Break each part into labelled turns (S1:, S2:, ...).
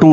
S1: 2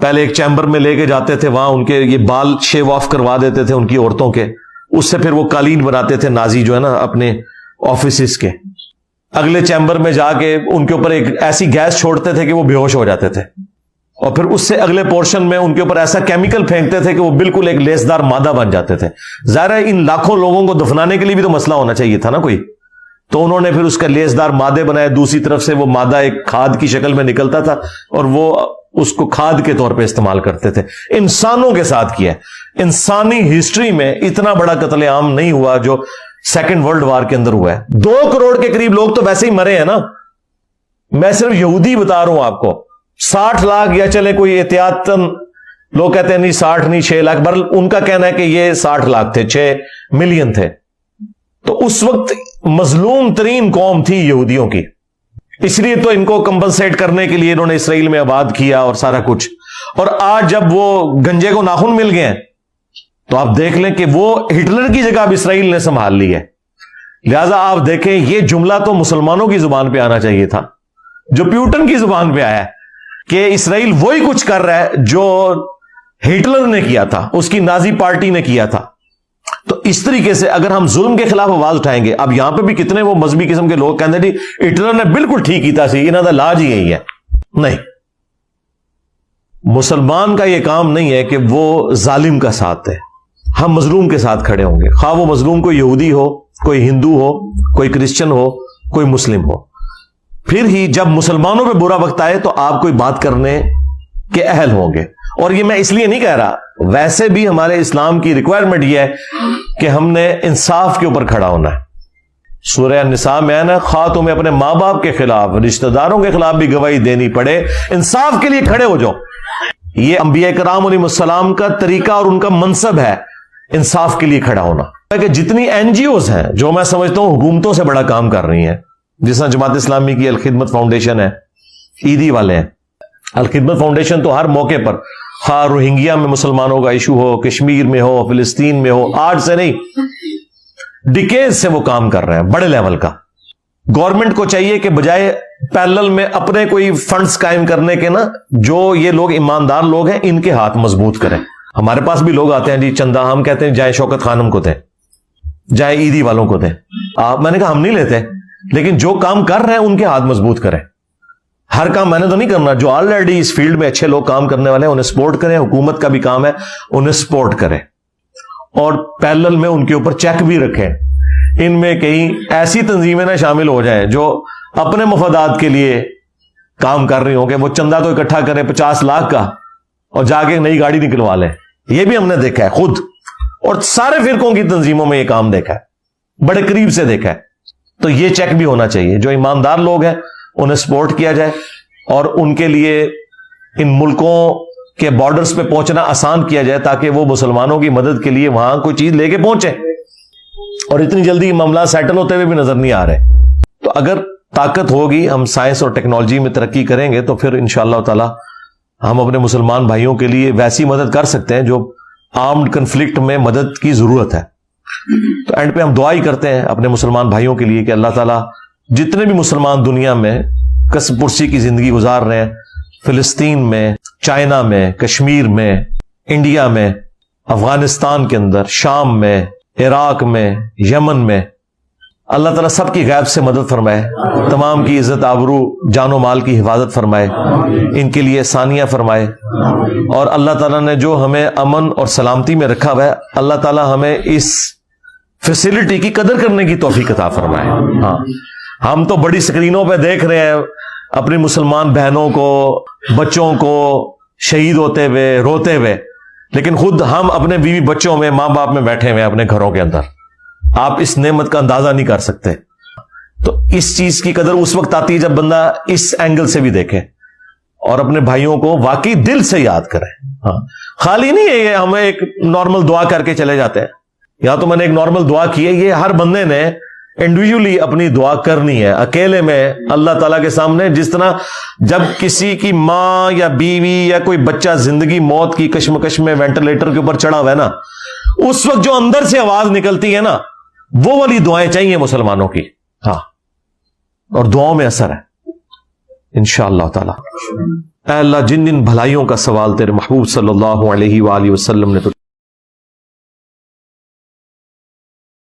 S1: پہلے ایک چیمبر میں لے کے جاتے تھے, وہاں ان کے یہ بال شیو آف کروا دیتے تھے ان کی عورتوں کے, اس سے پھر وہ قالین بناتے تھے نازی جو ہے نا اپنے آفیسز کے. اگلے چیمبر میں جا کے ان کے اوپر ایک ایسی گیس چھوڑتے تھے کہ وہ بے ہوش ہو جاتے تھے, اور پھر اس سے اگلے پورشن میں ان کے اوپر ایسا کیمیکل پھینکتے تھے کہ وہ بالکل ایک لیسدار مادہ بن جاتے تھے. ظاہر ہے ان لاکھوں لوگوں کو دفنانے کے لیے بھی تو مسئلہ ہونا چاہیے تھا نا کوئی, تو انہوں نے پھر اس کا لیسدار مادے بنائے. دوسری طرف سے وہ مادہ ایک کھاد کی شکل میں نکلتا تھا اور وہ اس کو کھاد کے طور پہ استعمال کرتے تھے. انسانوں کے ساتھ کیا. انسانی ہسٹری میں اتنا بڑا قتل عام نہیں ہوا جو سیکنڈ ورلڈ وار کے اندر ہوا ہے. 2 کروڑ کے قریب لوگ تو ویسے ہی مرے ہیں نا. میں صرف یہودی بتا رہا ہوں آپ کو. 60 لاکھ یا چلے کوئی احتیاطاً لوگ کہتے ہیں نہیں 60 نہیں 6 لاکھ, بر ان کا کہنا ہے کہ یہ 60 لاکھ تھے, 6 ملین تھے. تو اس وقت مظلوم ترین قوم تھی یہودیوں کی, اس لیے تو ان کو کمپنسیٹ کرنے کے لیے انہوں نے اسرائیل میں آباد کیا اور سارا کچھ. اور آج جب وہ گنجے کو ناخن مل گئے ہیں تو آپ دیکھ لیں کہ وہ ہٹلر کی جگہ اب اسرائیل نے سنبھال لی ہے. لہذا آپ دیکھیں یہ جملہ تو مسلمانوں کی زبان پہ آنا چاہیے تھا جو پیوٹن کی زبان پہ آیا ہے کہ اسرائیل وہی کچھ کر رہا ہے جو ہٹلر نے کیا تھا, اس کی نازی پارٹی نے کیا تھا. تو اس طریقے سے اگر ہم ظلم کے خلاف آواز اٹھائیں گے, اب یہاں پہ بھی کتنے وہ مذہبی قسم کے لوگ کہتے ہیں جی ہٹلر نے بالکل ٹھیک کیتا سی, انہوں کا علاج ہی یہی ہے. نہیں, مسلمان کا یہ کام نہیں ہے کہ وہ ظالم کا ساتھ ہے. ہم مظلوم کے ساتھ کھڑے ہوں گے, خواہ وہ مظلوم کوئی یہودی ہو, کوئی ہندو ہو, کوئی کرسچن ہو, کوئی مسلم ہو. پھر ہی جب مسلمانوں پہ برا وقت آئے تو آپ کوئی بات کرنے کے اہل ہوں گے. اور یہ میں اس لیے نہیں کہہ رہا, ویسے بھی ہمارے اسلام کی ریکوائرمنٹ یہ ہے کہ ہم نے انصاف کے اوپر کھڑا ہونا ہے. سورہ النساء میں ہے نا, خواہ تمہیں اپنے ماں باپ کے خلاف, رشتہ داروں کے خلاف بھی گواہی دینی پڑے, انصاف کے لیے کھڑے ہو جاؤ. یہ انبیاء کرام علیہ السلام کا طریقہ اور ان کا منصب ہے انصاف کے لیے کھڑا ہونا. کہ جتنی این جی اوز ہیں جو میں سمجھتا ہوں حکومتوں سے بڑا کام کر رہی ہیں, جس طرح جماعت اسلامی کی الخدمت فاؤنڈیشن ہے, عیدی والے ہیں. الخدمت فاؤنڈیشن تو ہر موقع پر, خواہ روہنگیا میں مسلمانوں کا ایشو ہو, کشمیر میں ہو, فلسطین میں ہو, آج سے نہیں ڈیکیز سے وہ کام کر رہے ہیں بڑے لیول کا. گورنمنٹ کو چاہیے کہ بجائے پیرلل میں اپنے کوئی فنڈز قائم کرنے کے نا, جو یہ لوگ ایماندار لوگ ہیں ان کے ہاتھ مضبوط کریں. ہمارے پاس بھی لوگ آتے ہیں جی چندہ, ہم کہتے ہیں جائے شوکت خانم کو دیں, جائے عیدی والوں کو دیں. میں نے کہا ہم نہیں لیتے, لیکن جو کام کر رہے ہیں ان کے ہاتھ مضبوط کریں. ہر کام میں نے تو نہیں کرنا, جو آلریڈی اس فیلڈ میں اچھے لوگ کام کرنے والے ہیں انہیں سپورٹ کریں. حکومت کا بھی کام ہے انہیں سپورٹ کریں, اور پیرلل میں ان کے اوپر چیک بھی رکھیں. ان میں کہیں ایسی تنظیمیں نہ شامل ہو جائیں جو اپنے مفادات کے لیے کام کر رہی ہوں کہ وہ چندہ تو اکٹھا کریں 50 لاکھ کا اور جا کے نئی گاڑی نکلوا لیں. یہ بھی ہم نے دیکھا ہے خود, اور سارے فرقوں کی تنظیموں میں یہ کام دیکھا ہے, بڑے قریب سے دیکھا ہے. تو یہ چیک بھی ہونا چاہیے, جو ایماندار لوگ ہیں انہیں سپورٹ کیا جائے, اور ان کے لیے ان ملکوں کے بارڈرز پہ پہنچنا آسان کیا جائے تاکہ وہ مسلمانوں کی مدد کے لیے وہاں کوئی چیز لے کے پہنچے. اور اتنی جلدی معاملہ سیٹل ہوتے ہوئے بھی نظر نہیں آ رہے. تو اگر طاقت ہوگی, ہم سائنس اور ٹیکنالوجی میں ترقی کریں گے تو پھر انشاءاللہ تعالی ہم اپنے مسلمان بھائیوں کے لیے ویسی مدد کر سکتے ہیں جو آرمڈ کنفلکٹ میں مدد کی ضرورت ہے. تو اینڈ پہ ہم دعا ہی کرتے ہیں اپنے مسلمان بھائیوں کے لیے کہ اللہ تعالیٰ جتنے بھی مسلمان دنیا میں کسب پرسی کی زندگی گزار رہے ہیں, فلسطین میں, چائنا میں, کشمیر میں, انڈیا میں, افغانستان کے اندر, شام میں, عراق میں, یمن میں, اللہ تعالیٰ سب کی غیب سے مدد فرمائے, تمام کی عزت آبرو جان و مال کی حفاظت فرمائے, ان کے لیے ثانیہ فرمائے. اور اللہ تعالیٰ نے جو ہمیں امن اور سلامتی میں رکھا ہوا ہے, اللہ تعالیٰ ہمیں اس فیسلٹی کی قدر کرنے کی توفیق عطا فرمائے. ہاں, ہم تو بڑی سکرینوں پہ دیکھ رہے ہیں اپنی مسلمان بہنوں کو, بچوں کو شہید ہوتے ہوئے, روتے ہوئے, لیکن خود ہم اپنے بیوی بچوں میں, ماں باپ میں بیٹھے ہوئے اپنے گھروں کے اندر. آپ اس نعمت کا اندازہ نہیں کر سکتے. تو اس چیز کی قدر اس وقت آتی ہے جب بندہ اس اینگل سے بھی دیکھے اور اپنے بھائیوں کو واقعی دل سے یاد کرے. ہاں, خالی نہیں ہے یہ ہمیں ایک نارمل دعا کر کے چلے جاتے ہیں, یا تو میں نے ایک نارمل دعا کی ہے, یہ ہر بندے نے انڈیویجولی اپنی دعا کرنی ہے اکیلے میں اللہ تعالیٰ کے سامنے. جس طرح جب کسی کی ماں یا بیوی یا کوئی بچہ زندگی موت کی کشمکش میں وینٹیلیٹر کے اوپر چڑھا ہوا ہے نا, اس وقت جو اندر سے آواز نکلتی ہے نا, وہ والی دعائیں چاہیے مسلمانوں کی. ہاں, اور دعاؤں میں اثر ہے انشاءاللہ تعالی. اے اللہ جن جن بھلائیوں کا سوال تیرے محبوب صلی اللہ علیہ وآلہ وسلم نے